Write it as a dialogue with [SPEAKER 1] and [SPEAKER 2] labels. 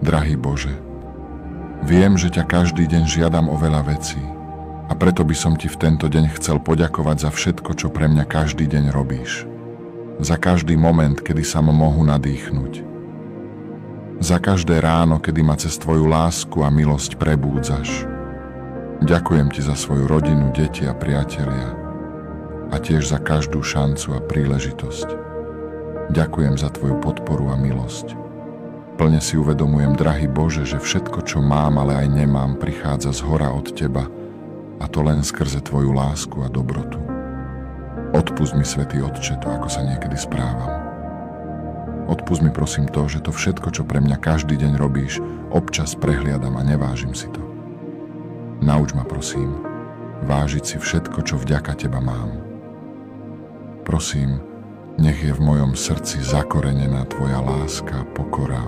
[SPEAKER 1] Drahý Bože, viem, že ťa každý deň žiadam o veľa vecí a preto by som ti v tento deň chcel poďakovať za všetko, čo pre mňa každý deň robíš. Za každý moment, kedy sa ma mohu nadýchnuť. Za každé ráno, kedy ma cez tvoju lásku a milosť prebúdzaš. Ďakujem ti za svoju rodinu, deti a priatelia a tiež za každú šancu a príležitosť. Ďakujem za tvoju podporu a milosť. Plne si uvedomujem, drahý Bože, že všetko, čo mám, ale aj nemám, prichádza zhora od teba a to len skrze tvoju lásku a dobrotu. Odpusť mi, Svätý Otče, to, ako sa niekedy správam. Odpusť mi prosím to, že to všetko, čo pre mňa každý deň robíš, občas prehliadam a nevážim si to. Nauč ma prosím vážiť si všetko, čo vďaka teba mám. Prosím, nech je v mojom srdci zakorenená tvoja láska, pokora,